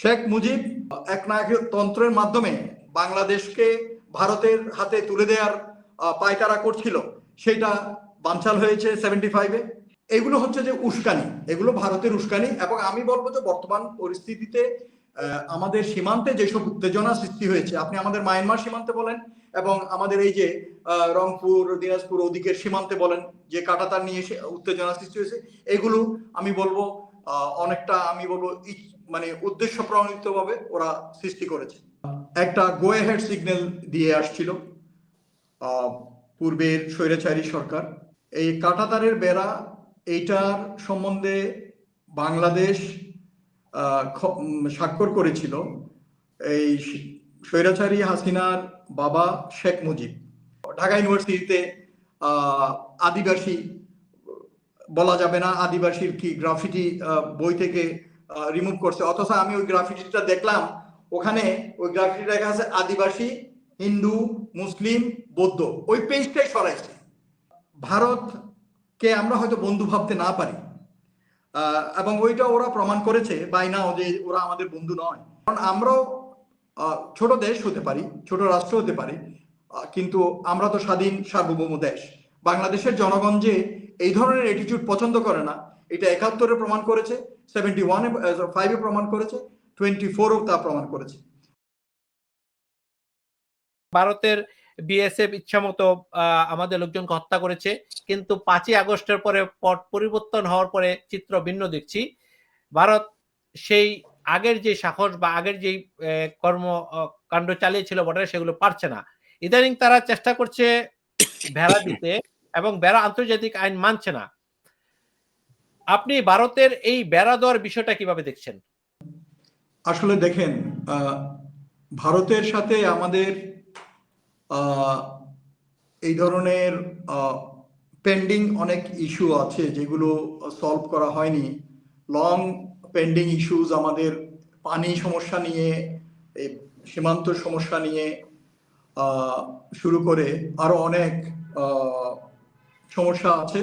শেখ মুজিব একনায়কতন্ত্রের মাধ্যমে বাংলাদেশকে ভারতের হাতে তুলে দেওয়ার পায়তারা করছিল, সেটা বানচাল হয়েছে 75-এ। এগুলো হচ্ছে যে উস্কানি, এগুলো ভারতের উস্কানি। এবং আমি বলবো যে বর্তমান পরিস্থিতিতে আমাদের সীমান্তে যেসব উত্তেজনা সৃষ্টি হয়েছে, আপনি আমাদের মায়ানমার সীমান্তে বলেন এবং আমাদের এই যে রংপুর দিনাজপুর ওদিকের সীমান্তে বলেন, যে কাঁটাতার নিয়ে উত্তেজনা সৃষ্টি হয়েছে, এগুলো আমি বলবো অনেকটা আমি বলবো মানে উদ্দেশ্য প্রণোদিত ভাবে ওরা সৃষ্টি করেছে। একটা গো অ্যাহেড সিগন্যাল দিয়ে আসছিল পূর্বের স্বৈরাচারী সরকার। এই কাঁটাতারের বেড়া, এইটার সম্বন্ধে বাংলাদেশ স্বাক্ষর করেছিল এই স্বৈরাচারী হাসিনার বাবা শেখ মুজিব। ঢাকা ইউনিভার্সিটিতে আদিবাসী বলা যাবে না, আদিবাসীর কি গ্রাফিটি বই থেকে রিমুভ করছে, অথচ আমি ওই গ্রাফিটিটা দেখলাম, ওখানে ওই গ্রাফিটি লেখা আছে আদিবাসী, হিন্দু, মুসলিম, বৌদ্ধ। ওই পেজটাই সরাইছে। ভারতকে আমরা হয়তো বন্ধু ভাবতে না পারি, এবং ওইটা ওরা প্রমাণ করেছে বাই নাও যে ওরা আমাদের বন্ধু নয়। কারণ আমরাও ছোট দেশ হতে পারি, ছোট রাষ্ট্র হতে পারি, কিন্তু আমরা তো স্বাধীন সার্বভৌম দেশ। বাংলাদেশের জনগণ যে এই ধরনের অ্যাটিটিউড পছন্দ করে না, এটা 71-এ প্রমাণ করেছে, 71-এ প্রমাণ করেছে, 24-ও তা প্রমাণ করেছে। ভারতের বিএসএফ ইচ্ছামতো আমাদের লোকজনকে হত্যা করেছে, কিন্তু 5ই আগস্টের পরে পট পরিবর্তন হওয়ার পরে চিত্র ভিন্ন দেখছি। ভারত সেই আগের যে সাহস বা আগের যে কর্মকাণ্ড চালিয়েছিল বর্ডারে, সেগুলো পারছে না। ইদানিং তারা চেষ্টা করছে বেড়া দিতে, এবং বেড়া আন্তর্জাতিক আইন মানছে না। আপনি ভারতের এই বেড়া দেওয়ার বিষয়টা কিভাবে দেখছেন? আসলে দেখেন, ভারতের সাথে আমাদের এই ধরনের পেন্ডিং অনেক ইস্যু আছে যেগুলো সলভ করা হয়নি। লং পেন্ডিং ইস্যুজ আমাদের পানি সমস্যা নিয়ে, এই সীমান্ত সমস্যা নিয়ে শুরু করে আরো অনেক সমস্যা আছে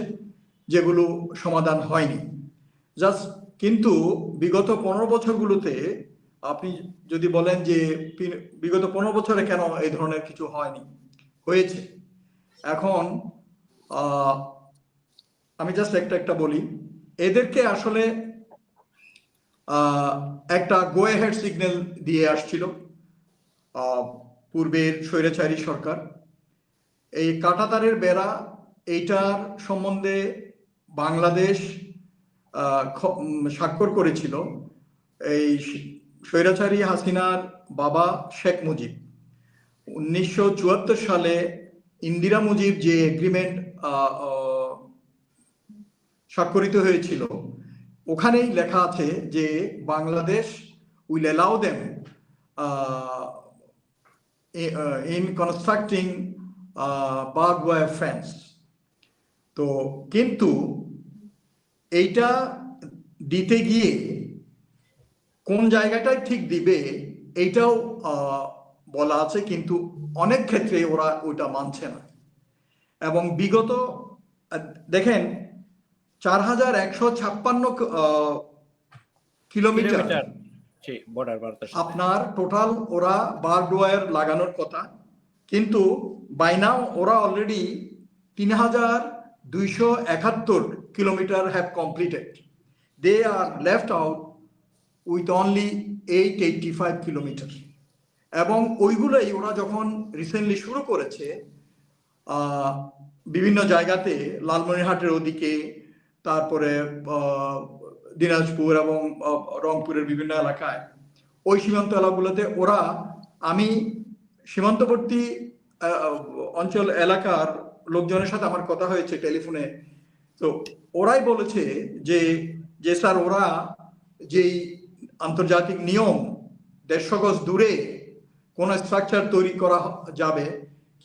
যেগুলো সমাধান হয়নি। জাস্ট কিন্তু বিগত 15 বছরগুলোতে আপনি যদি বলেন যে বিগত 15 বছরে কেন এই ধরনের কিছু হয়নি, হয়েছে। এখন আমি জাস্ট একটা বলি, এদেরকে আসলে একটা গো অ্যাহেড সিগন্যাল দিয়ে আসছিল পূর্বের স্বৈরাচারী সরকার। এই কাঁটাতারের বেড়া, এইটার সম্বন্ধে বাংলাদেশ স্বাক্ষর করেছিল এই স্বৈরাচারী হাসিনার বাবা শেখ মুজিব। 1974 সালে ইন্দিরা মুজিব যে এগ্রিমেন্ট স্বাক্ষরিত হয়েছিল, ওখানেই লেখা আছে যে Bangladesh will allow them in constructing barbed wire fence। তো কিন্তু এইটা দিতে গিয়ে কোন জায়গাটায় ঠিক দিবে এইটাও বলা আছে, কিন্তু অনেক ক্ষেত্রে ওরা ওইটা মানছে না। এবং বিগত দেখেন 4156 কিলোমিটার আপনার টোটাল ওরা বার্ড ওয়্যার লাগানোর কথা, কিন্তু বাই নাও ওরা already 3271 kilometre have completed. They are left out with only 885 kilometre. এবং ওইগুলোই ওরা যখন রিসেন্টলি শুরু করেছে বিভিন্ন জায়গাতে, লালমনিরহাটের ওদিকে, তারপরে দিনাজপুর এবং রংপুরের বিভিন্ন এলাকায়, ওই সীমান্ত এলাকাগুলোতে ওরা, আমি সীমান্তবর্তী অঞ্চল এলাকার লোকজনের সাথে আমার কথা হয়েছে টেলিফোনে, তো ওরাই বলেছে যে স্যার, ওরা যেই আন্তর্জাতিক নিয়ম 150 গজ দূরে কোন স্ট্রাকচার তৈরি করা যাবে,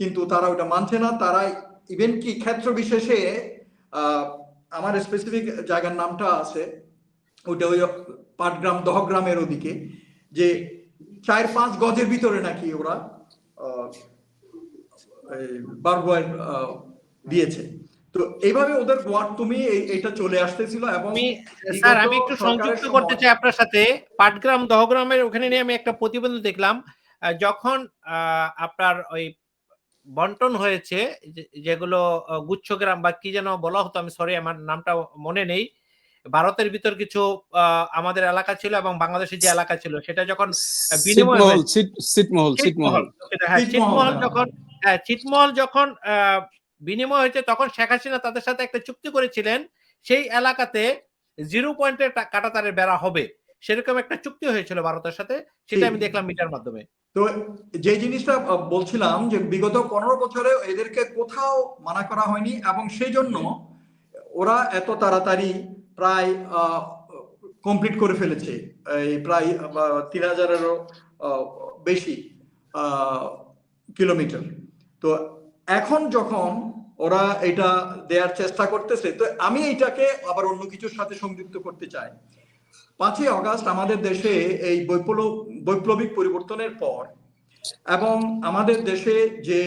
কিন্তু তারা ওটা মানছে না। তারা ইভেন কি ক্ষেত্র বিশেষে আমার স্পেসিফিক জায়গার নামটা আছে, ওইটা ওই পাটগ্রাম দহগ্রামের ওদিকে, যে 4-5 গজের ভিতরে নাকি ওরা বার্ড ওয়্যার দিয়েছে। তো এইভাবে ওদের গোয়ার তুমি এটা চলে আসতেছিল এবং স্যার বিগত আমি একটু সরকারের সংযুক্ত করতে সময় চাই আপনার সাথে। পাটগ্রাম দহগ্রামের ওখানে নিয়ে আমি একটা প্রতিবেদন দেখলাম। যখন আপনার ওই বন্টন হয়েছে, যেগুলো গুচ্ছগ্রাম বা কি যেন বলা হতো, আমি সরি আমার নামটা মনে নেই, ভারতের ভিতর কিছু আমাদের এলাকা ছিল এবং বাংলাদেশের যে এলাকা ছিল সেটা যখন বিনিময় ছিটমহল, হয়েছে, ছিটমহল, ছিটমহল। হ্যাঁ ছিটমহল, ছিটমহল যখন বিনিময় হয়েছে তখন শেখ হাসিনা তাদের সাথে একটা চুক্তি করেছিলেন সেই এলাকাতে 0 পয়েন্টের কাঁটাতারের বেড়া হবে, সেরকম একটা চুক্তি হয়েছিল ভারতের সাথে, সেটা আমি দেখলাম মিডিয়ার মাধ্যমে। তো যে জিনিসটা বলছিলাম যে বিগত 15 বছরে এদেরকে কোথাও মানা করা হয়নি এবং সেই জন্য ওরা এত তাড়াতাড়ি প্রায় কমপ্লিট করে ফেলেছে, এই প্রায় 3000-এরও বেশি কিলোমিটার। তো এখন যখন ওরা এটা দেওয়ার চেষ্টা করতেছে, তো আমি এটাকে আবার অন্য কিছুর সাথে সংযুক্ত করতে চাই। 5ই আগস্ট আমাদের দেশে এই বৈপ্লবিক পরিবর্তনের পর এবং আমাদের দেশে যে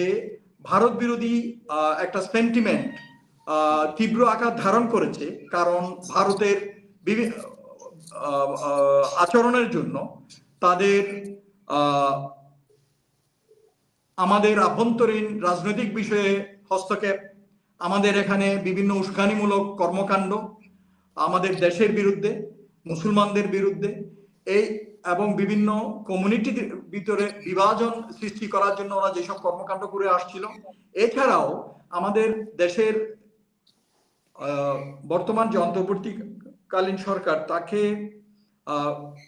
ভারত বিরোধী একটা সেন্টিমেন্ট তীব্র আকার ধারণ করেছে, কারণ ভারতের বিভিন্ন আচরণের জন্য তাদের আমাদের আভ্যন্তরীণ রাজনৈতিক বিষয়ে হস্তক্ষেপ, আমাদের এখানে বিভিন্ন উস্কানিমূলক কর্মকাণ্ড, আমাদের দেশের বিরুদ্ধে, মুসলমানদের বিরুদ্ধে, এই এবং বিভিন্ন কমিউনিটির ভিতরে বিভাজন সৃষ্টি করার জন্য ওরা যেসব কর্মকাণ্ড করে আসছিল, এছাড়াও আমাদের দেশের বর্তমান যে অন্তর্বর্তীকালীন সরকার তাকে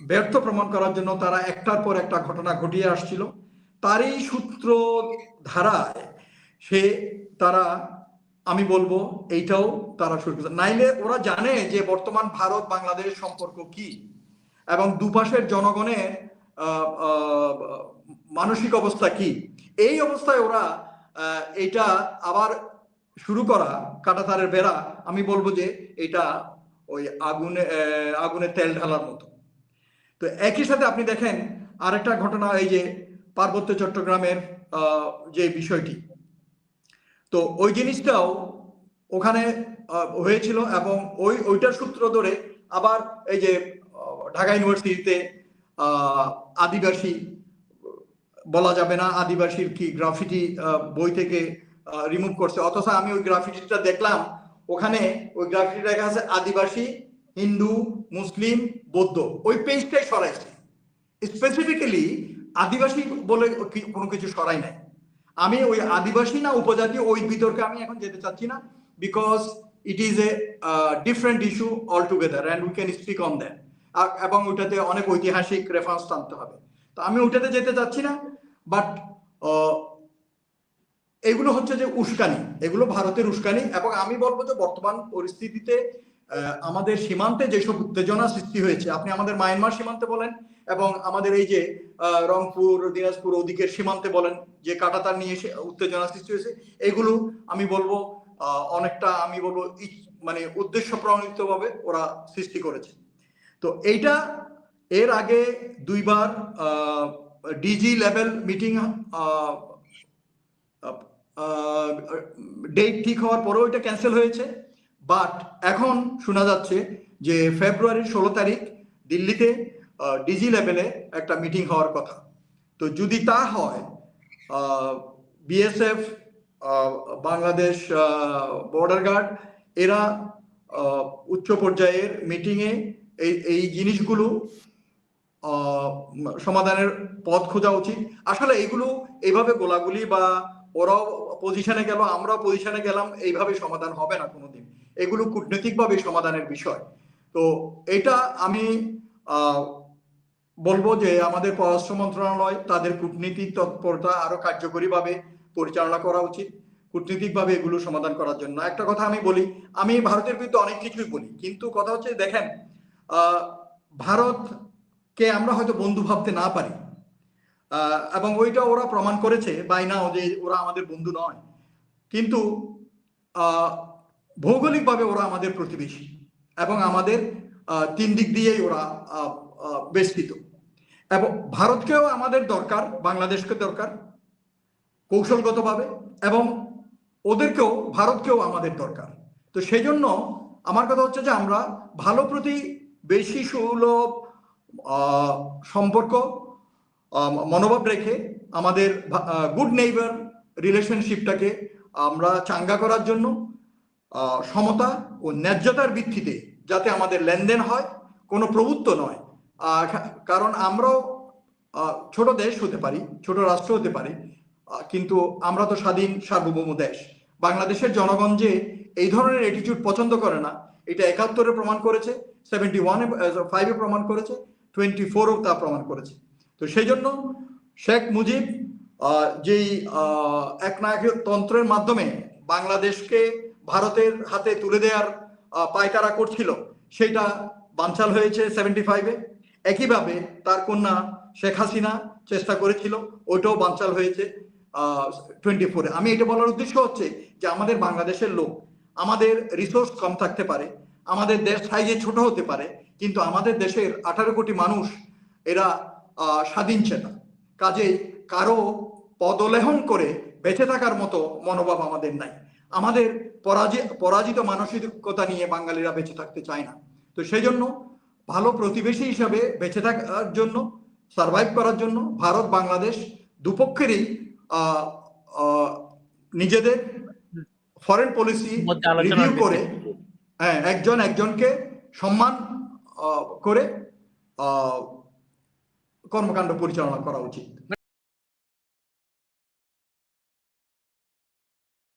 ব্যর্থ প্রমাণ করার জন্য তারা একটার পর একটা ঘটনা ঘটিয়ে আসছিল, তারই সূত্র ধারায় তারা আমি বলবো এইটাও তারা শুরু করছে। নাইলে ওরা জানে যে বর্তমান ভারত বাংলাদেশ সম্পর্ক কি এবং দুপাশের জনগণের মানসিক অবস্থা কি। এই অবস্থায় ওরা এটা আবার শুরু করা কাঁটাতারের বেড়া, আমি বলবো যে এটা ওই আগুনে তেল ঢালার মতো। তো একই সাথে আপনি দেখেন আরেকটা ঘটনা, এই যে পার্বত্য চট্টগ্রামের যে বিষয়টি, তো ওই জিনিসটাও ওখানে হয়েছিল এবং ওইটার সূত্র ধরে আবার এই যে ঢাকা ইউনিভার্সিটিতে আদিবাসী বলা যাবে না, আদিবাসীর কি গ্রাফিটি বই থেকে রিমুভ করছে, অথচ আমি ওই গ্রাফিটিটা দেখলাম, ওখানে ওই গ্রাফিটি লেখা আছে আদিবাসী, হিন্দু, মুসলিম, বৌদ্ধ, ওই পেজটাই সরাইছে, স্পেসিফিক্যালি আদিবাসী বলে কোনো কিছু সরাই নাই। আমি ওই আদিবাসী না উপজাতি ওই বিতর্কে আমি এখন যেতে চাচ্ছি না, because it is a different issue all together and we can speak on that, এবং ওইটাতে অনেক ঐতিহাসিক রেফারেন্স টানতে হবে, তো আমি ওইটাতে যেতে চাচ্ছি না। বাট এগুলো হচ্ছে যে উস্কানি, এগুলো ভারতের উস্কানি, এবং আমি বলবো যে বর্তমান পরিস্থিতিতে আমাদের সীমান্তে যেসব উত্তেজনা সৃষ্টি হয়েছে, আপনি আমাদের মায়ানমার সীমান্তে বলেন এবং আমাদের এই যে রংপুর, দিনাজপুর ওদিকের সীমান্তে বলেন, যে কাঁটাতার নিয়ে উত্তেজনা সৃষ্টি হয়েছে, এগুলো আমি বলবো অনেকটা আমি বলবো মানে উদ্দেশ্য প্রণোদিত ভাবে ওরা সৃষ্টি করেছে। তো এইটা এর আগে 2বার ডিজি লেভেল মিটিং ডেট ঠিক হওয়ার পরেও এটা ক্যান্সেল হয়েছে, বাট এখন শোনা যাচ্ছে যে ফেব্রুয়ারির 16 তারিখ দিল্লিতে ডিজি লেভেলে একটা মিটিং হওয়ার কথা। তো যদি তা হয়, বিএসএফ, বাংলাদেশ বর্ডার গার্ড, এরা উচ্চ পর্যায়ের মিটিংয়ে এই জিনিসগুলো সমাধানের পথ খোঁজা উচিত। আসলে এগুলো এইভাবে গোলাগুলি বা ওরাও পজিশনে গেল আমরাও পজিশনে গেলাম এইভাবে সমাধান হবে না কোনোদিন, এগুলো কূটনৈতিকভাবে সমাধানের বিষয়। তো এটা আমি বলবো যে আমাদের পররাষ্ট্র মন্ত্রণালয় তাদের কূটনীতিক তৎপরতা আরো কার্যকরীভাবে পরিচালনা করা উচিত কূটনীতিকভাবে এগুলো সমাধান করার জন্য। একটা কথা আমি বলি, আমি ভারতের বিরুদ্ধে অনেক কিছুই বলি, কিন্তু কথা হচ্ছে দেখেন, ভারতকে আমরা হয়তো বন্ধু ভাবতে না পারি, এবং ওইটা ওরা প্রমাণ করেছে বাই নাও যে ওরা আমাদের বন্ধু নয়, কিন্তু ভৌগোলিকভাবে ওরা আমাদের প্রতিবেশী এবং আমাদের 3 দিক দিয়েই ওরা বেষ্টিত, এবং ভারতকেও আমাদের দরকার, বাংলাদেশকে দরকার কৌশলগতভাবে, এবং ওদেরকেও, ভারতকেও আমাদের দরকার। তো সেই জন্য আমার কথা হচ্ছে যে আমরা ভালো প্রতিবেশী সুলভ সম্পর্ক মনোভাব রেখে আমাদের গুড নেইবার রিলেশনশিপটাকে আমরা চাঙ্গা করার জন্য সমতা ও ন্যায্যতার ভিত্তিতে যাতে আমাদের লেনদেন হয়, কোনো প্রভুত্ব নয়। কারণ আমরাও ছোট দেশ হতে পারি, ছোট রাষ্ট্র হতে পারি, কিন্তু আমরা তো স্বাধীন সার্বভৌম দেশ। বাংলাদেশের জনগণ যে এই ধরনের অ্যাটিটিউড পছন্দ করে না, এটা ৭১-এ প্রমাণ করেছে, ৭১-5-এ প্রমাণ করেছে, 24-ও তা প্রমাণ করেছে। তো সেই জন্য শেখ মুজিব যেই একনায়কতন্ত্রের মাধ্যমে বাংলাদেশকে ভারতের হাতে তুলে দেওয়ার পায়তারা করছিল, সেটা বানচাল হয়েছে 75-এ। একইভাবে তার কন্যা শেখ হাসিনা চেষ্টা করেছিল, ওইটাও বানচাল হয়েছে 24-এ। আমি এটা বলার উদ্দেশ্য হচ্ছে যে আমাদের বাংলাদেশের লোক, আমাদের রিসোর্স কম থাকতে পারে, আমাদের দেশ সাইজে ছোট হতে পারে, কিন্তু আমাদের দেশের 18 কোটি মানুষ এরা স্বাধীন চেতা। কাজেই কারো পদলেহন করে বেঁচে থাকার মতো মনোভাব আমাদের নাই। আমাদের পরাজিত মানসিকতা নিয়ে বাঙালিরা বেঁচে থাকতে চায় না। তো সেই জন্য ভালো প্রতিবেশী হিসাবে বেঁচে থাকার জন্য, সার্ভাইভ করার জন্য ভারত বাংলাদেশ দুপক্ষেরই নিজেদের ফরেন পলিসি রিভিউ করে, হ্যাঁ, একজন একজনকে সম্মান করে কর্মকাণ্ড পরিচালনা করা উচিত।